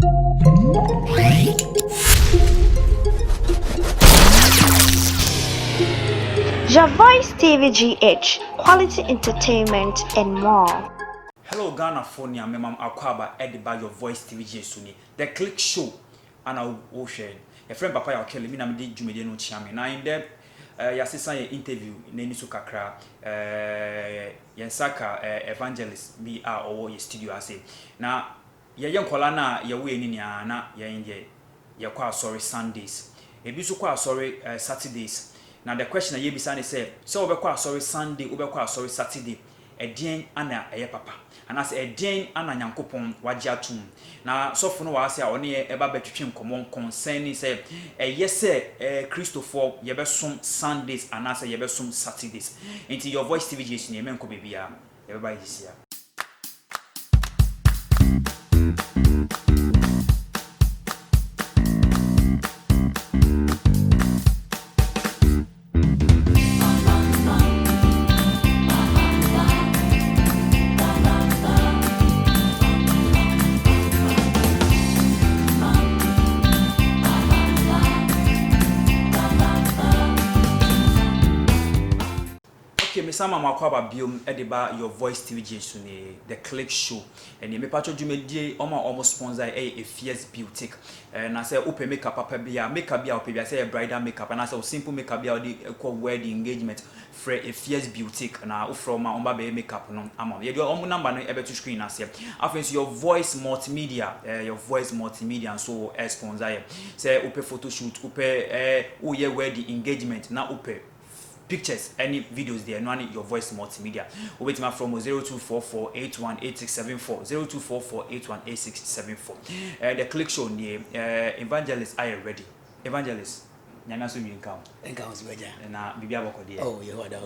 Your Voice TV GH, quality entertainment and more. Hello Ghana phone ya memam akwaba ediba Your Voice TV GH the click show ana wo share your friend papa ya okele mi na me di dwumede no chiame na in there ya sesa ye interview na ni so kakra yensaka evangelist bi a owo ye studio ase na ye nkola na ye we ni nia na ye kwa sorry Sundays ebi so kwa sorry Saturdays. Now the question I be say so obekwa sorry Sunday obekwa sorry Saturday edien ana eye papa and as edien ana nyankopon wagye atum na sofo no wa ase a one ye eba betwetwe nkomon concerning say say Christopher ye besom Sundays and as ye besom Saturdays into Your Voice TV GH ne menko bebia ye beba hisia. Sama makwaba biom ediba Your Voice TV GH the click show and me patcho dwumedie almost sponsor a fierce beauty na say open makeup papa bia makeup bia open bia say bridal makeup and say simple makeup bia odi wedding engagement for a fierce beauty na from ma be makeup no ama ye do number no ebeto screen na say afenso Your Voice multimedia Your Voice multimedia so sponsor say open photo shoot open ye wedding engagement na open pictures, any videos there, no Your Voice multimedia. We wait from 0244818674, 0244818674. The click show near Evangelist I ready. Evangelist, nyana so mi nkam. Nkam so beja. Na bibia boko there. Oh, you heard that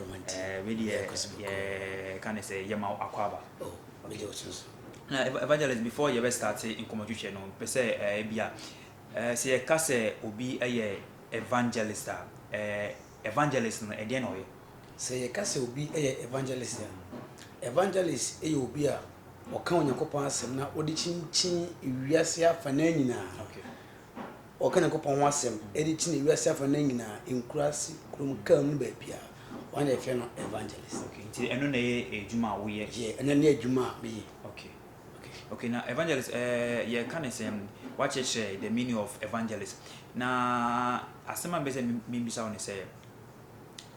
Really can I say yema akwaba. Oh, beja osunso. Na Evangelist before you start in commentary no, pe say bia say ka say obi evangelist evangelist no ede na oye say ye kase obi evangelist ya evangelist obi a oka onyankopon asem na odi chinchin iwiase afa na nyina okay oka onyankopon ho asem edi chin iwiase afa na nyina enkurasi krum kan nu ba bia wan e fe no evangelist okay nti eno na ejuma wo ye eno na ejuma bi okay now evangelist ye can say what share the meaning of evangelist na asema be say me bisa on say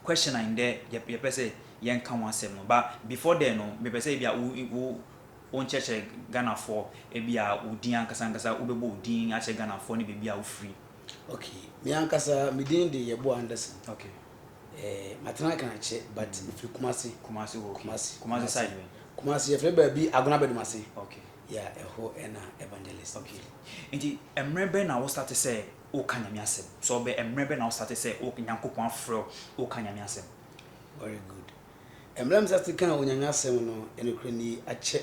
question in there ye say yen kan one sem no but before then no me be say bia wo on cheche Ghana for e bia udin ankasa ubebo udin a che Ghana for ni bia wo free okay me ankasa me din de Yebo Anderson okay matana kan che but if you Kumasi side Kumasi ye ba bi agona bedumase okay yeah eho ena evangelist okay nti emrebe na wo start say o kanyame asem so be emrebe na wo start say o nyankopon afro o kanyame asem very good emrem start kan o nyame asem no enokre ni ache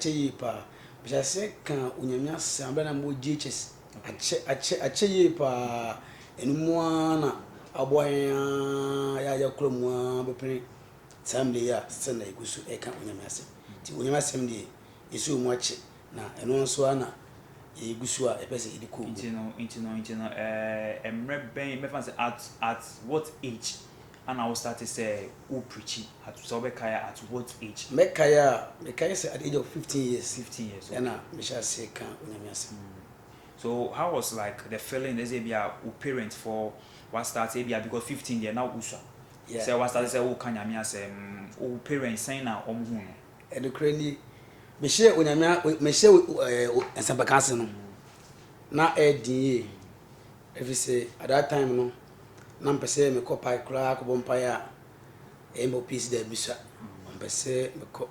yi pa bisa se kan o nyame asem abena mo GHS ache yi pa enumwa na aboyan ya kromu bepere family ya senda igusu e kan o nyame asem ti o nyame asem de isu mu ache na eno nso ana igusu a epese idiko intino emrebe me fan say at what age and I will start to say who preaching at so be kaya at what age me kaya say at the age of 15 years okay. And me shall say kan onyamiase so how was like the feeling as be a parent for what start be because 15 there now usha yeah say what start say who kan nyamiase who parents saying na omhu no and the cranny me share onyamia me share ensampakanse no na edin if say at that time no na mpese me ko pai kra ko bompa ya embo peace there bisa mpese me ko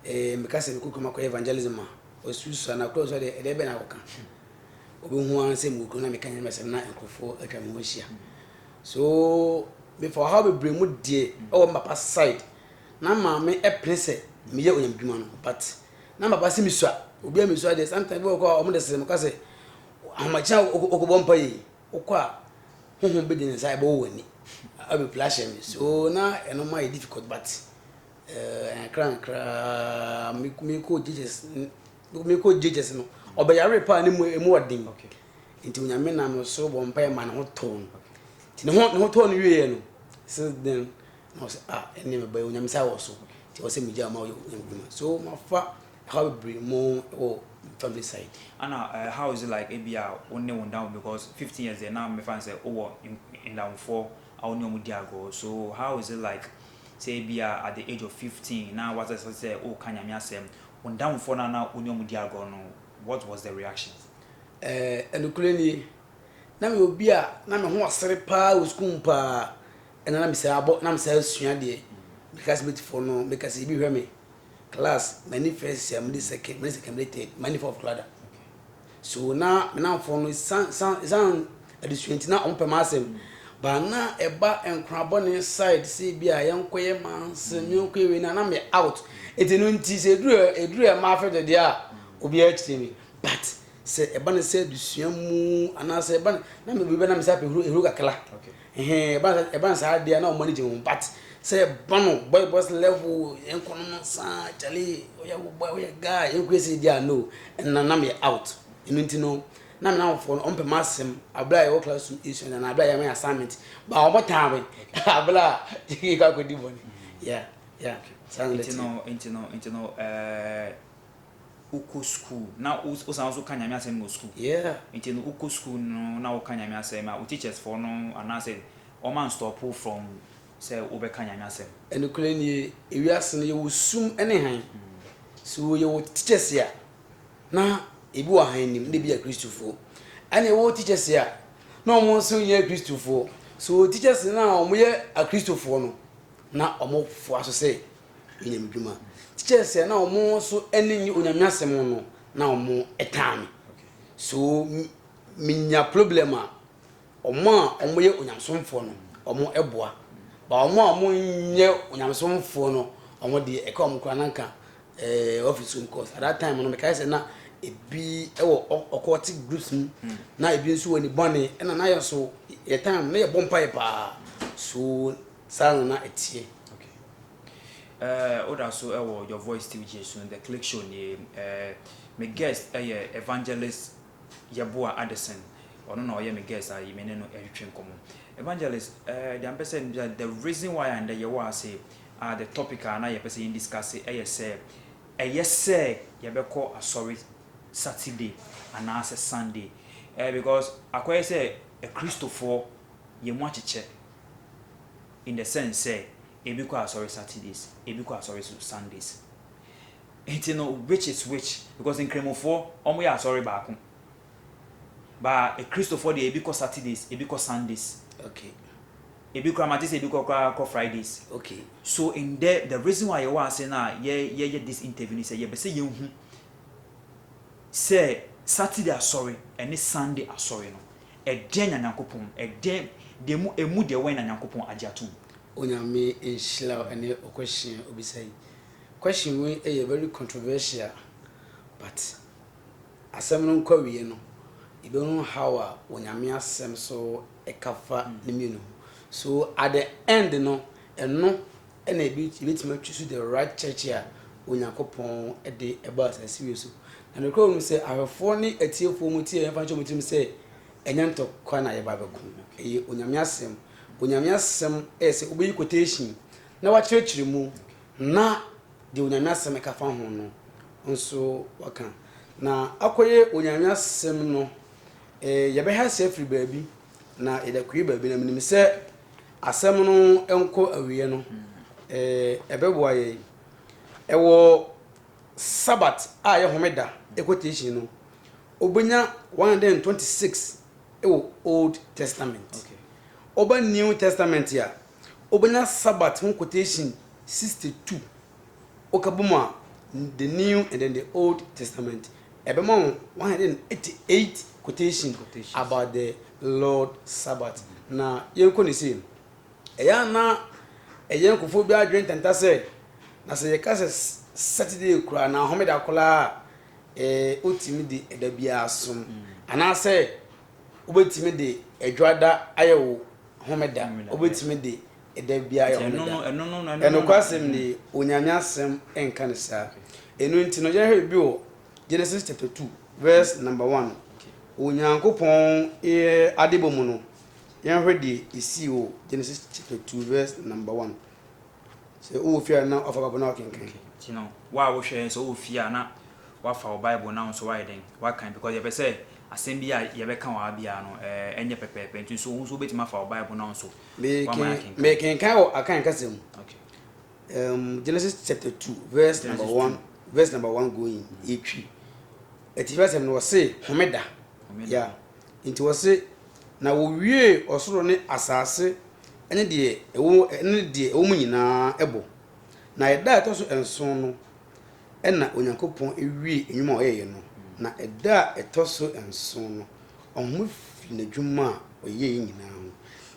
me kase me ko mako evangelism o susu na close so de be na ko kan obi hu an se mu ko na me kan me se na enkofo atwa me ho hia so before how be bremu die o mapa side na ma me e place me ye onyamdwuma no but na mapa se mi so obi a mi so de sometimes we ko o mo de se me kase amacha okobompa yi okwa hohom be de nsa e bo wani abi flash me so na eno my difficult but kra me ko Jesus no obeyare pa ne mu odin nti onyame na me so bo mpa ma ne ho ton nti ne ho ton wie no since then no say ene me ba onyame sa wo so nti wo say me ja ma wo so ma fa how bring more or family side. And how is it like ABR only one down because 15 years there now my fans say in down 4 I only mudiago. So how is it like say ABR at the age of 15 now what I say kanyamia sem one down 4 now only mudiago no what was the reaction? Enukuleni na me obi a na me ho asere pa o school pa na me say abo na me say asua de because bit for no because e bi hwe me class many first year many second third many fourth class so now me now for no san addition na on permasem ba na eba enkrabone side see bia yenkoye man se nyonkoye we na me out etenu nti se eduru e ma fe de a obi a chire me but se eba ne se addition mu ana se eba na me bi na me sa pe huru kakla eba sa dia na o manage mu but say bano boys level enkono sa chale oya boy oya guy enkwese dia no na me out enti no na me na for on pe masem abla e class issue na abla ya me assignment ba o botawe abla tiki ka ko di boni yeah enti no uko school na usanzo kanya me asem no school yeah enti no uko school no na o kanya me asem a teachers for no and say o man stop from say obekanya nyasem enukule ni ewiase no ye wosum ene han so ye wo teachers ya na ebi wa han nim de bia Christopher ane wo teachers ya na omo so ye Christopher so teachers na omo ye a Christopher no na omo fo aso say enyam dwuma teachers ya na omo so ene nyi onyamyasem no na omo etame so minya problema omo ye onyamsomfo no omo eboa ba omo nye onyamsomfo no omo de e ka omo kra nanka office course at that time no me kai say na ebi ewo okoti groups na ebi nso woni bone na na yo so e time na ye bompa pa so sana na etie oda so ewo your voice TV Jesus the click show ni me guest evangelist Yeboah Addison ono na oye me guest a yimene no ehwetwe nkomo evangelist the person the reason why and the Yeboah say the topic na ye person discuss say yebeko asori Saturday and na Sunday because akwai say a Christopher ye mu acheche in the sense say ebiko asori Saturdays ebiko asori Sundays it know which is which because in Kremofo omo ya asori baako ba a Christopher the ebiko Saturdays ebiko Sundays okay ebiko amatis ebiko Fridays okay so in there the reason why you want say na ye this interview say ye be say ye hu say Saturday asori and Sunday asori no e den nyankopon e den de mu emu de wen nyankopon agiatum onyame enhila ene question obisai question we very controversial but asem no kwawie no ibe no how a onyame asem so ekafa nemienu so at the end no eno ena ebitima twusu the right church here onyakopon de eba asasiwe so and the crown say ahefo ni atiefo mu tie emfa ncho mutim say enyanto kwa na yeba beku onyame asem ese obeyi quotation na wa church mu na de onyame asem ka fa ho no nso waka na akoye onyame asem no yebe ha se free baabi na edakui baabi na minim se asem no enko awie no ebeboa ye ewo Sabbath a ye homeda quotation no obenya 126 ewo Old Testament okay oba New Testament ya obenya Sabbath quotation 62 okabuma the New and then the Old Testament ebema 188 quotations about the Lord Sabbath na yenko ni say eya na eyenkofo bi adwen tenta say na say yekase Saturday kura na homeda kola otimi de edabia asom ana say obetimi de edwada ayewo homeda obetimi de edabia ayewo homeda eno kwasem ni onyame asem enka ne sa enu nti no ye hwe bi o Genesis chapter 2 verse number 1. Onyankopon adebomu no. Yan hwede isi o Genesis chapter 2 verse number 1. Say o fia na of Bible na kenkan. You know, why we share so fear na what for Bible now so why then? What kind because you say assembly ya be kan wa bia no enye pepepe nti so betima for Bible now so. Me kenkan o akan kasem. Okay. Genesis chapter 2 verse number 1. Verse number 1 going etwi. Verse no say homeda. Yeah. Nti wo say na wo wie osoro ne asase ene de ewo mu nyina ebo na eda to so enson no ena onyankopon ewie enwuma oyeye no na eda eto so enson no omo fi na dwuma oyeye nyina ho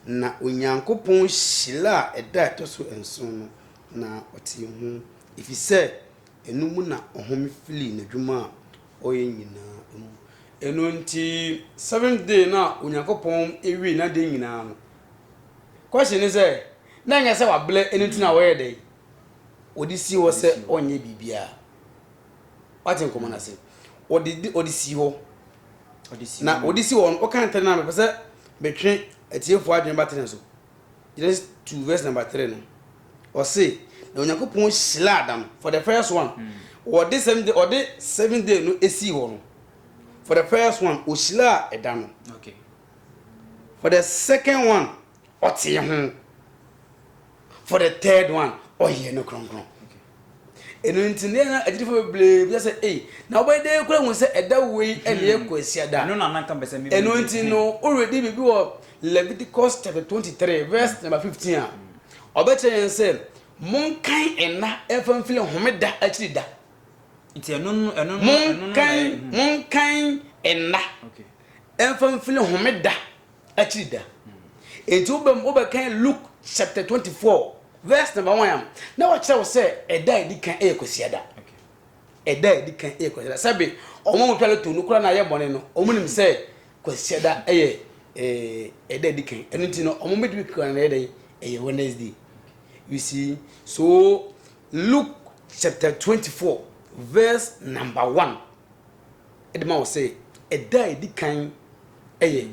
na onyankopon hyila eda eto so enson no na ote hu ifise enumu na ohome fili na dwuma oyeye nyina mu eno nti 7th day na onyankopon ewie na de nyina no question is na nya se wable eno nti na wo dey odisi wo se onye bibia what in common say odisi ho na odisi wo o kan tell na me pese betwe atiefo adwen baten so Genesis 2 verse number 3 no o say na onyankopon hyila adam for the first one or this 7th day no esi ho no for the first one o hyila edam. Okay. For the second one otie ho. For the third one oye no kronkron. Eno ntine na adifo beble bi say eh na obo dey kura hu say eda wei ene ekwasi ada. No na nanka bese me. Eno ntino already be wo Leviticus chapter 23 verse number 15 a. Obeche say monkan ena efamfile homeda achirida. Nti eno monkan ena. Okay. Efamfile homeda achirida. Enti obekan Luke chapter 24 verse number 1 na what say say eda edikan ekwasiada. Okay. Eda edikan ekwasiada sabe omo mutwale to nukura na ye bone no omo nim say kwasiada eye eda edikan eno nti no omo medi kwa na eda Wednesday. You see, so Luke chapter 24 verse number 1 edema will say eda edikan eye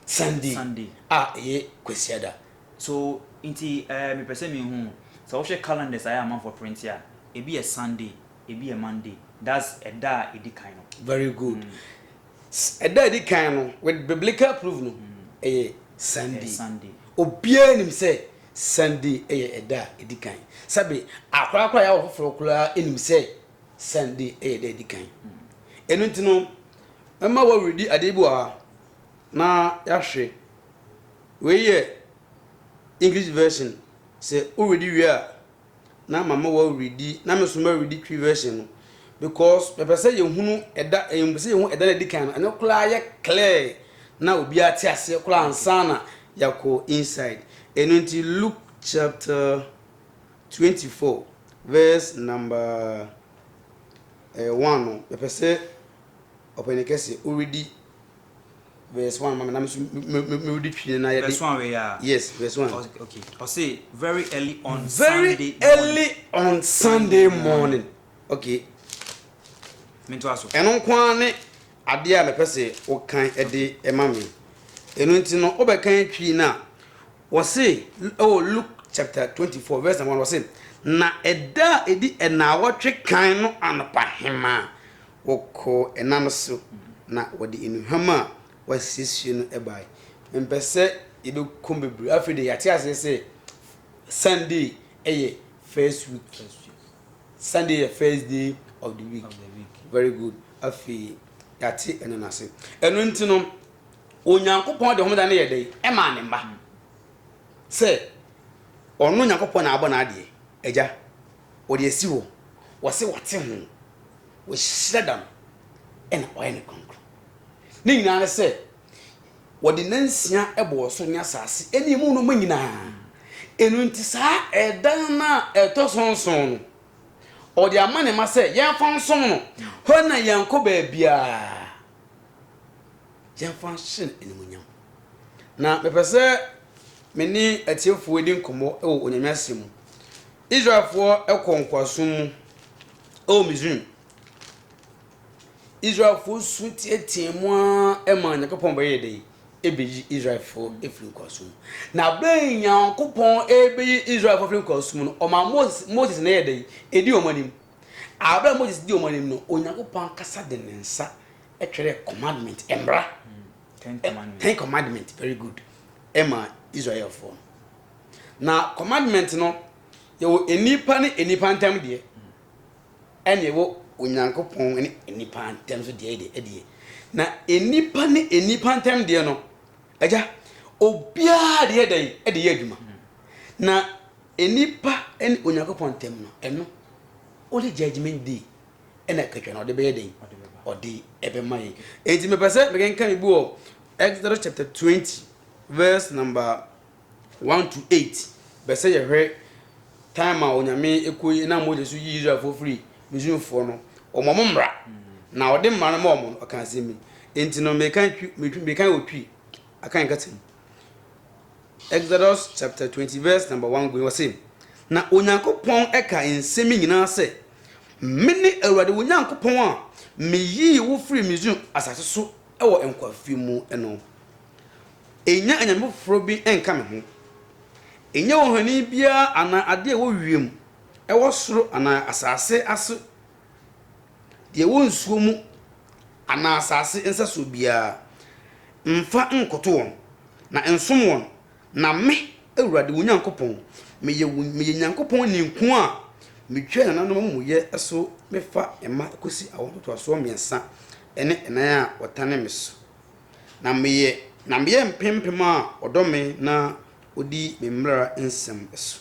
Sunday eye kwasiada. So inti me pese me hu so wo calendars I am for print here e be a Sunday e be a Monday that's a da edikan no. Very good. A da edikan no with biblical proof no Sunday. Obia nim say Sunday a da edikan sabe akwa ya wo foforo kula enim say Sunday da edikan enu ntino emma wo ready adebu a na yahwe we English version say already we are na mama wo ready na me so ma ready tree version because pepper say you hunu eda you say you hu eda edikan no kula ya clear na obi ati ase kula ansana yako inside enu nti Luke chapter 24 verse number 1 pepper say openekese already verse 1 mama na me ready tree na ya verse 1 we are. Yes, verse 1. Okay. I'll say very early on Sunday morning. Okay. Me to aso. Eno kwa ne ade a me pese wo kan ede emame. Eno nti no obekan twi na wo say Luke chapter 24 verse 1 wo say na eda edi ena wotwe kan no anapa hema woko enam so na wode enuhama wasisi no ebai. Mpese ibe kombebru afide yati ase say Sunday first week. Sunday the first day of the week. Very good. Afi yati enanase enu ntino onyankopon de homda na yede e ma ne mba say onu onyankopon na abo na ade eja wo de esi wo wo se wote ho wo hyiradam ena oye ne konkro ni nyina na say wo de nansia ebo so nya asase eni mu no manyina enu nti sa edan na etosonson no o de amane ma say yen fa nson no ho na yanko ba bia yen fa shin enimunyam na mepese meni atiefo edi nkomo e wo onyamyasem Israelfo ekonkwasom o Misrim Israel for sweet etiemwa ema Nyankopon beye dey ebeji Israel for efiri kwasum na ben Nyankopon ebeji Israel for efiri kwasum no o ma Moses na yedey edi omanim abra Moses di omanim no Onyankopon kasa de nensa etwere commandment embra Ten commandment very good ema Israel for na commandment no yo enipa ne enipa ntam de ene wo Onyankopon ne enipa ntam so de na enipa ne enipa ntam de no aja obia de ye adwuma na enipa ne Onyankopon ntam no eno only judgment day ena katwa na de be de odi ebe mai enti me pese me kan ibu o Exodus chapter 20 verse number 1 to 8 be say ye time a onyame ekoyi na Moses yi Israel for free Missouri for no omomra na ode mma no mo o kan se mi enti no me kan otwi akan katin Exodus chapter 20 verse number 1 go say na Onyankopon eka ensemi nyina se mene awurade Onyankopon a me yi wo free Missouri asase so ewo enkwafi mu eno enya anyame foro bi enka me ho enya wo hani bia ana ade wo wiem ewo soro ana asase aso de wo nsuo mu ana asase ensa so bia mfa nkoto won na ensom won na me awurade Onyankopon me ye Nyankopon ni nku a metwa na no mu ye eso mefa ema kosi awon to so miensa ene enan a wotane meso na meye mpempem a odome na odi memra nsem eso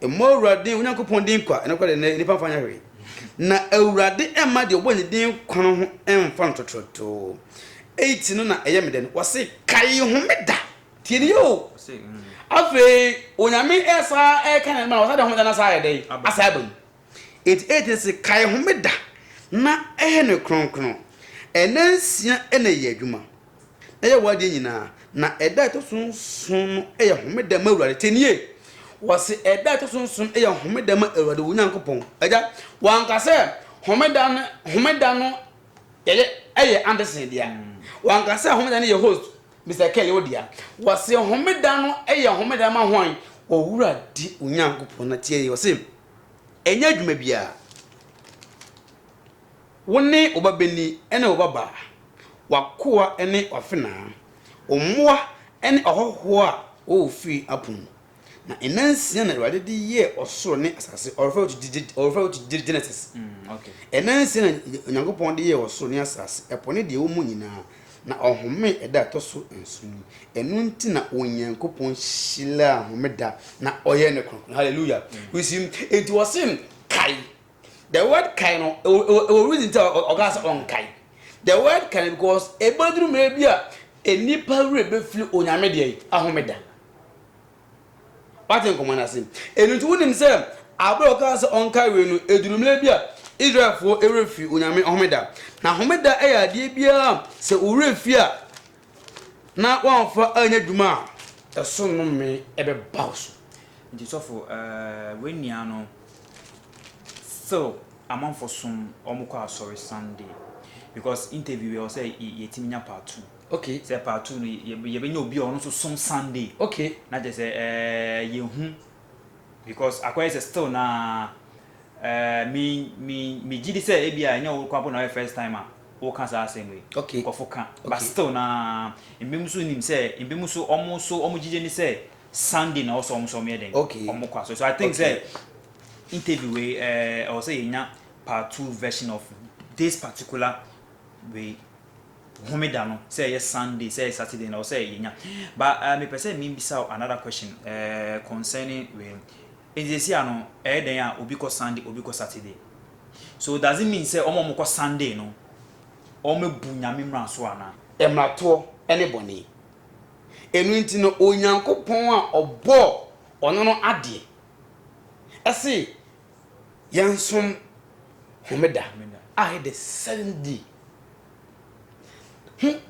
emo awurade Onyankopon din kwa ene kwa de nipa fanya hwe na awurade ema de oboni din kono ho emfa ntototo 8 no na eye meden wose kai ho meda tieni yo afi onyame esa kan na wasa de ho meda na sa yedai asabam 8 se kai ho meda na ne kronkron enansia ene ye adwuma eye wade nyina na eda to sunsun no eye homeda ma awurade tenie wase eda to sunsun eye homeda ma awurade Onyankopon aja wankase homeda no eye Anderson dia wankase homeda no ye host Mr. Kelly odia wase homeda no eye homeda ma hwan owurade Onyankopon na tie wase enya adwuma bia woni obabeni ene obaba wakoa ene ofena ommoa ene ohoho a ofi apun na enansia na Awurade di ye osoro ne asase orfa to Genesis okay enansia na Onyankopon di ye osoro ne asase epone de wo mu nyina na ohome eda toso ensuni enu nti na Onyankopon shila homeda na oye ne kronkron hallelujah we see it was him kai. The word kai no reason to ogas on kai. The word kai because e badru me bia enipa rebe fili onyame de ahomeda. What in common as him? Enu to wonim say abro ogas on kai we no eduru me bia Israel for erefi onyame ahomeda. Na ahomeda e ya de bia se orefi a na wanfa anya dwuma a eso no me ebe bawo. Nti sofo when nia no so among for some omukwa sorry Sunday because interview we say yetiminya part 2 okay say part 2 no ye be nya obi on so some Sunday okay na just say ye hu because akwa is still na me gidi say e bia nya wo kwapo na first time a wo kan sa assembly okay ko foka but still na mbem so nim say mbem so omo gidi ni say Sunday na also omo so me den omukwa so I think say interview we or say nya part 2 version of this particular way homeda no say yes Sunday say Saturday no say nya but me person me bisa another question concerning we is this year no den a obi ko Sunday obi ko Saturday so does it mean say omo ko Sunday no omo bu nyame mra so ana emrato anybody enu nti no Onyankopon a obo ono no ade ese yansom homeda I the 7th day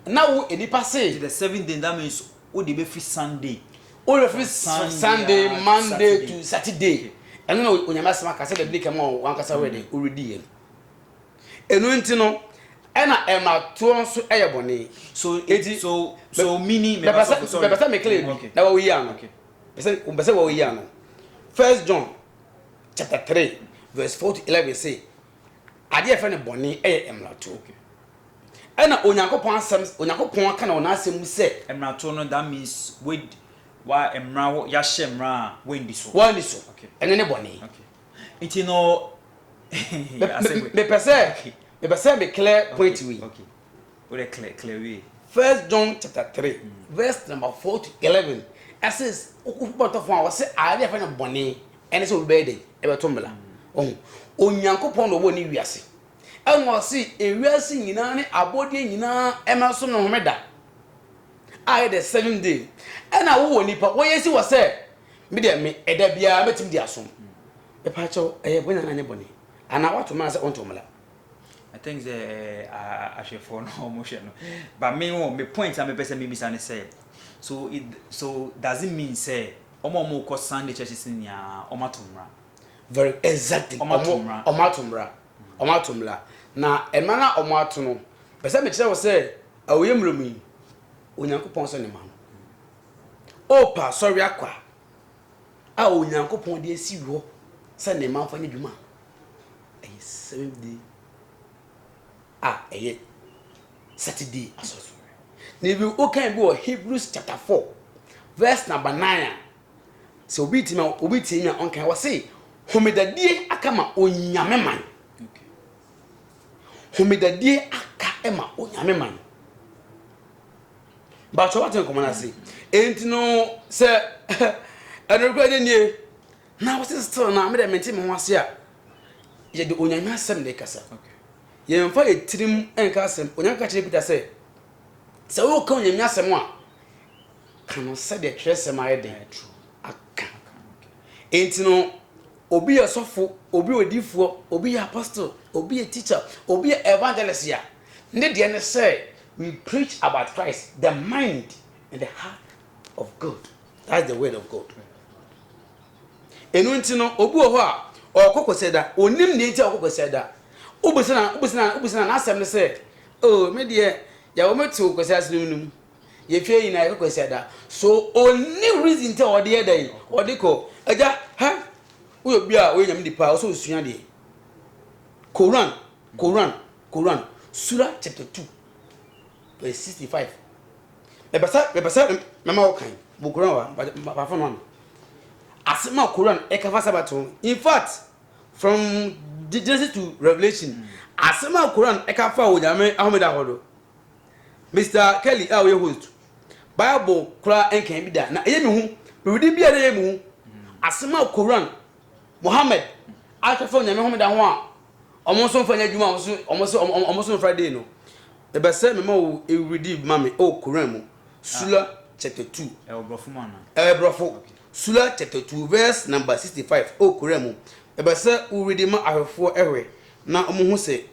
now enipa say the 7th day that means o dey be free Sunday o dey free Sunday Monday to Saturday enu no onyama sema ka say the day come on wan kasa we dey already enu nti no ena emrato nso eye bone so meaning me pesa me clear na wo yi ano pesa wo yi ano 1 John chapter 3 verse 4 to 11 say ade e fe ne bone eye emrato ena onyankopon aka na ona asem se emrato no that means with wa emra ya shemra wendi so okay ene ne bone okay it no me pesa me clear point we okay we clear we 1 John chapter 3 verse number 4 to 11 says okupoto fun wa se ade e fe ne bone ene so be dey e be to mbla onyankopon no bo ni wiase enwo si ewiase nyina ne abodie nyina emaso no homeda I the 7th day ena wo nipa wo yesi wo se me de me eda bia metim di asom e pa cho bonya na nye bone ana wato ma se onto mla I think the for no motion but me point am person me bisa ne say so does it mean say omo ko Sunday churches ni ya omatumra very exactly omatumra na emana omato no pese me kire wo say awoye mromi onyankopon so ne ma no opa sorry akwa a onyankopon de asi wo se ne ma fa ne dwuma ay 7th day eye Saturday asoso na bi o kan bi o Hebrews chapter 4 verse number 9 so obi timi on kan wo say homedadie aka ma onyame man okay homedadie aka ema onyame man ba cho waten ko na say entino se anurko de nie na wo still na me de menti me ho ase a ye de onyame asem de kasa okay ye mfa etirim enka asem onyanka kire Peter se wo ka onyame asem a kanu se de tresem aye de aka entino obi asofo obi odifo obi apostle obi teacher obi evangelist ya ne de ne say we preach about Christ, the mind and the heart of God. That's the word of God. Enunti obu ho a okokoseda onim ne nti okokoseda ubusina na asem ne say oh me de ya wo metu okoseda num ye fie yin na okokoseda so only reason te ode ye dai ode ko aja ha uyo bia we nyam dipa so osua de Quran Surah chapter 2 verse 65 bebasa mama wokan bu Quran wa fa no asema Quran e ka fa sabato in fact from Genesis to Revelation asema Quran e ka fa onyame ahomeda hodo Mr. Kelly we host Bible kura enkan bi da na eye me hu we bia na eye me hu asema Quran Muhammad afa onyame ahomeda ho a omonso fa nya djuma omonso Friday no the best me mo e read mama o Quran mu Surah chapter 2 brofo Surah chapter 2 verse number 65 o Quran mu the best we read ma ahwefo ehwe na omo hu se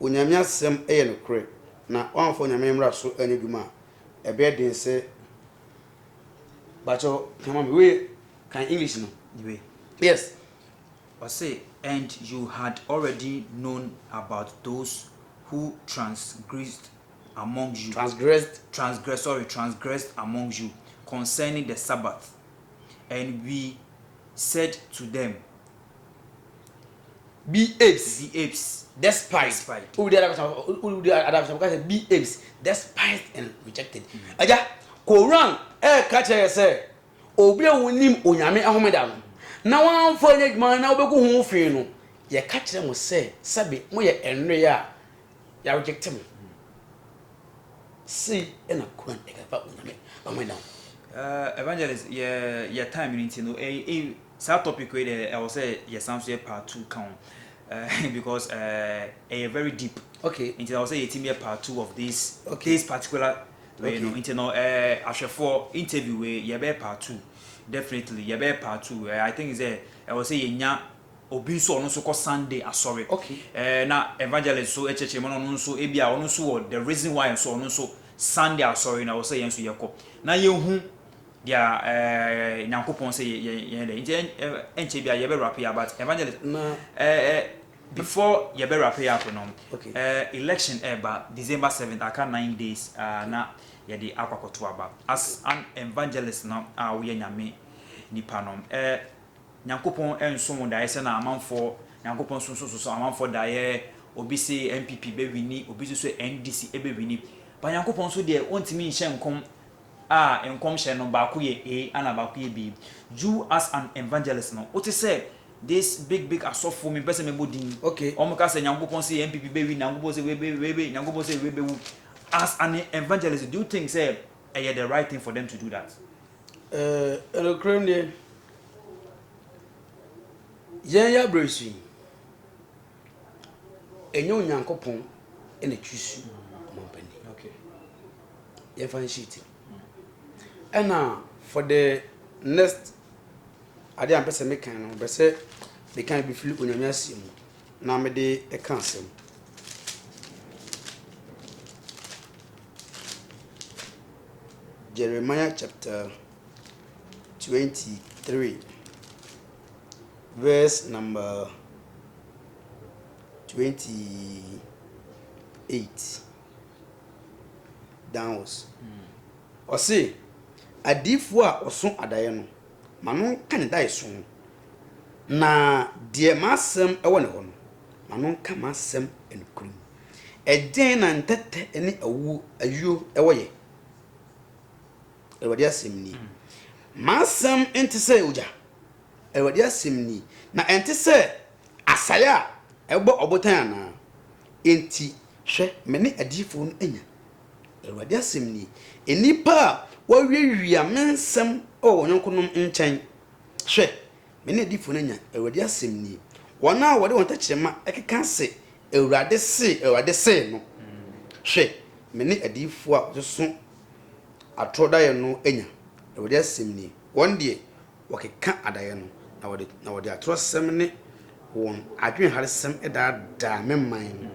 onyame asem eye no kure na wanfo onyame mra so anya djuma e be den se bacho kama we kan English no way yes I say and you had already known about those who transgressed among you among you concerning the Sabbath, and we said to them, be apes despite be apes despised and rejected aja Quran catch say obi wonim onyame ahomeda no na wan fo nya djuma na obeku hu fi no ye catch them say sabe mo ye enre ya reject me see ena Quran e ka fa onyame ahomeda evangelist your time in no sa topic we I will say yes answer part 2 count because a very deep okay into I will say a part 2 of this this particular you know into no for interview we ye be part 2 definitely ye be part 2 I think is I will say yenya obi so no so ko Sunday sorry okay na evangelist so echeche mo no so e bia ono so the reason why so no so Sunday sorry na I will say yen so ye ko na ye hu dia nyankopon say ye de enche bia ye be rap about evangelist na before you be wrap up no. Okay. Election eba December 7th aka 9 days na ye de akwakoto aba as an evangelist no we nyame nipa no nyankopon enso da yese na amanfo nyankopon so amanfo da ye obi se MPP be wini obi so NDC ebe wini ba nyankopon so de ontimi nhye nkom enkom hye no ba ko ye ana ba ko ye bi you as an evangelist no what say this big asofo me person me bodin okay omuka say nyankopon say MPP be wini nyankopon say we nyankopon say we as an evangelist do you think say the right thing for them to do that Ukraine ya bresu enyo nyankopon ene twisu omompani okay ye fan sheet and for the next ade am pese me kan no be se they can be feel onyame asem na me de e kan asem Jeremiah chapter 23 verse number 28 downwards. Or say, a difwa or son adayano, manon can die soon. Na dear massam a one on, manon can massam and cream. A den and tete any a woo a you away. Ewadia simni. Massam ente say uja. Ewadia simni. Na ente say asaya ebo obotan na. Enti hwe mene adifo no anya. Ewadia simni. Enipa wa wiawia mensem o wonkonnom nchen. Hwe mene adifo no anya. Ewadia simni. Wona wode wonta kirema ekeka se ewurade se no. Hwe mene adifo a so atroda ye no enya ewode asemni won de wakeka adaye no na wode atrosem ne won adwen haresem da memman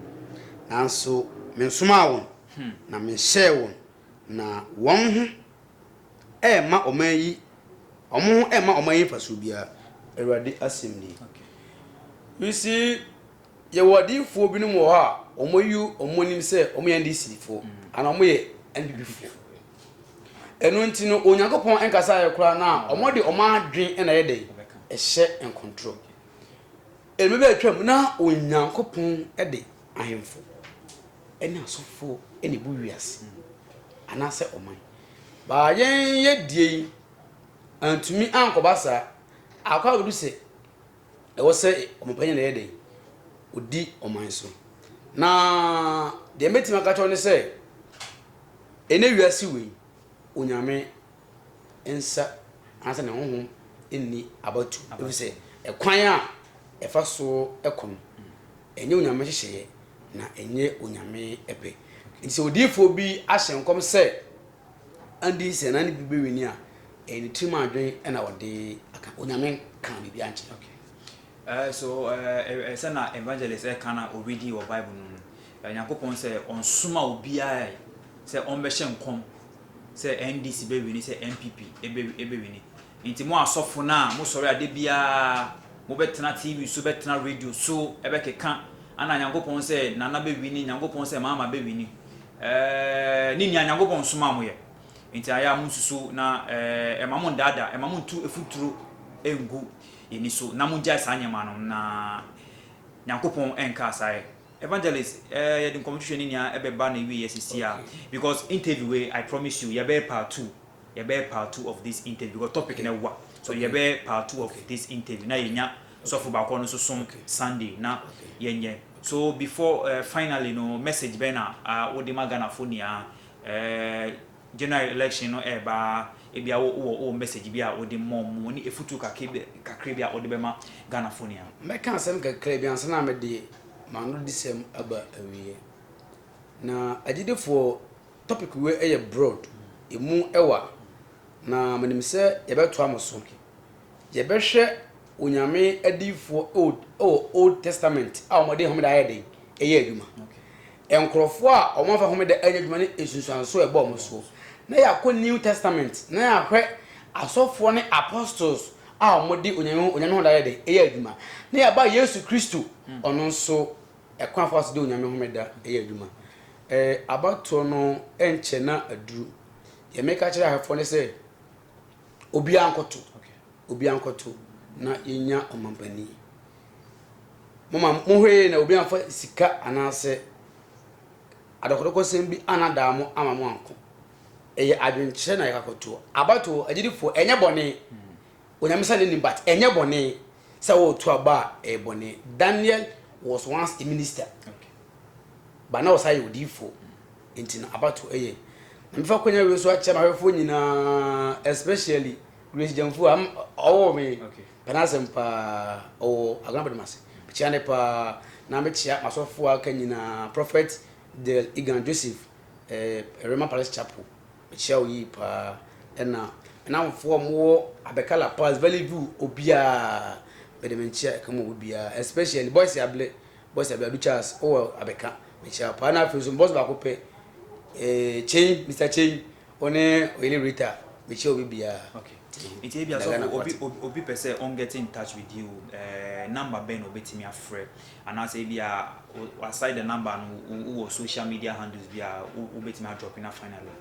nanso mensoma won na menhye won na won ho ma omayi omo ma omayi faso bia ewode asemni you see ye wodi fo bi no mo ha omoyu omonim se omoyande sifo ana omoye NPP fo enu nti no onyankopon enkasa ye kura na omode omadwen na ye dey ehye en control elmebe atwam na onyankopon de ahemfo ene asofo ene bu wiase anase oman ba yen ye die antumi ankobasa akwa budu se ewo se omopanya na ye dey odi oman so na de metima ka cho ne se ene wiase we onyame ensa ansa ne honhom enni abatu ebi se ekwan a efa so ekon enye onyame hyehye na enye onyame epe nti odifo bi ahyenkom se andi se na ne bi bewini a eni tim adwen na wode aka onyame kan bi anche okay so na evangelist kana already or bible no yakopon se onsuma obi ai se onbehye nkom se NDC be wini se MPP ebe wini nti mo asofo na mo sori ade bia mo betena TV so betena radio so ebe keka ana nyankopon se nana be wini nyankopon se mama be wini ni nya nyankopon soma mo ye nti aya mo susu na emamon dada emamon tu efuturo engu yeni so na mo jai sanyema no na nyankopon enka sai evangelist you didn't come to any ebe na we SCR because interview way I promise you be part 2 of this interview because topic na wa so be part 2 of this interview na yenya so for back on so some Sunday na yenye so before finally no message be na odi magana phone ya general election no eba ebia wo message bia odi mom ni efutu kakre bia odi be ma Ghana phone ya me kan sem kakre bia ansa na me de manu disem aba awie na agidefo topic we eye broad emu ewa na manim se yebeto amoso yebehwe onyame adifo old testament a omode homeda ayede eye aduma enkrofo a omafa homeda anya aduma ne esunsuanso ebo omoso na yakọ new testament na yahwe asofo ne apostles a omodi onyame ho da ye de eya adwuma na ya ba Yesu Kristo ono nso ekwan afaso de onyame ho meda eya adwuma abato no enche na aduru ye meka kire ahefo ne se obi ankoto na yenya omampani mama mohwe na obi anfa sika anase adokodoko sembi anada mo ama mo anko eye adwenche na yakakoto abato agidifo enye bone onyamisa ne nimbat enye bone se wo to aba bone. Daniel was once a minister, but now say odifo enti na abato eye na mfa kwanya we so acha mahwefo nyina, especially Grace Jamfu am owo me panasempa o agamba demase chiane pa na mechia masofo aka nyina Prophet Del Igan Joseph Rema Palace Chapel mechia yi pa na mfo mo abekala pass very view obia bedemenchia kama obia, especially boys able do Charles o abeka mechia pa na feso boss ba ko pe change Mr. Change one oile Rita mechia obia. Okay. It may be as obi person on get in touch with you. Number ben obetimi afre, and I say be aside the number and social media handles be obetimi drop in a finally.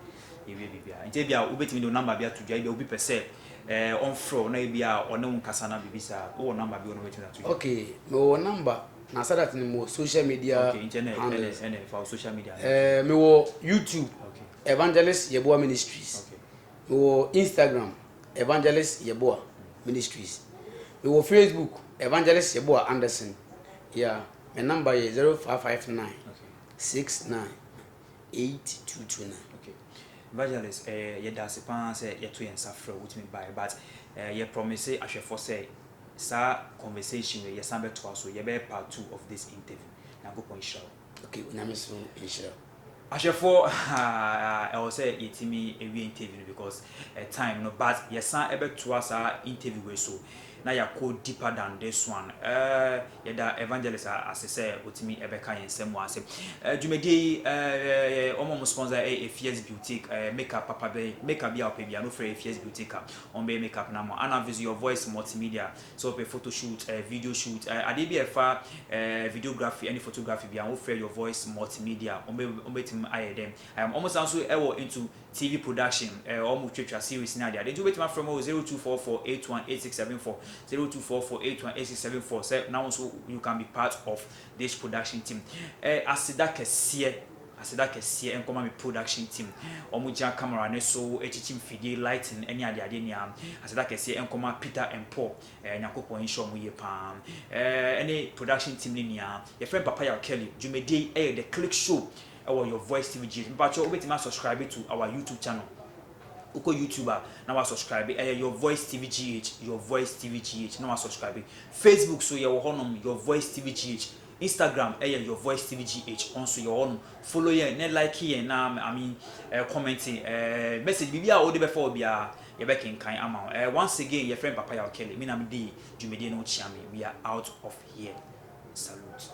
It will be. It may be obetimi the number be to join obi person on fro na be on no kasana bibisa o number be on obetimi to. Okay, no number. Na say that in social media. Okay, internet and for social media. Me wo YouTube. Okay. Evangelist Yeboah Ministries. Okay. Me wo Instagram. Evangelist Yeboah Ministries. We will Facebook Evangelist Yeboah Anderson. Yeah, my number is 0559 69 8229. Okay. Evangelist, you das pan say you to yen suffer with me by, but you promise I shall for say sa conversation you sambe to so you be part 2 of this interview. Na go point show. Okay, we na me so inshallah. Ashefo I will say it me a interview because time no, but yes ebe to us interview we so na ya go deeper than this one. Yeda evangelist as I say otimi ebe kan yensem wase dwumedi omo sponsor a Fierce Beauty makeup papa be makeup bia opebia no free Fierce Beauty on be makeup na mo ana visit your voice multimedia, so pe photo shoot video shoot adebia videography any photography bia free your voice multimedia on be I them. I am almost also into TV production. Almost twetwa series na dia. They do betima from 0244818674 0244818674. Say now also you can be part of this production team. Asida kesiye enkoma me production team. Omuja camera ne so echichim fidie lighting any ade nia. Asida kesiye enkoma Peter and Paul. Nyakopon insho mu ye pam. Any production team ni nia. Your friend Papa ya Kelly. Jumedi the Click Show. Your Voice TV GH. But you always subscribe to our YouTube channel. Uko YouTuber now subscribe. Your Voice TV GH. Your Voice TV GH. Now subscribe. Facebook so your honum Your Voice TV GH. Instagram your Voice TV GH. Also your own follow ye, ne like here now. I mean commenting message. Bibia all the before bia you back in kind amount. Once again your friend Papa Kelly. Me na me di Jumedi no chiami. We are out of here. Salute.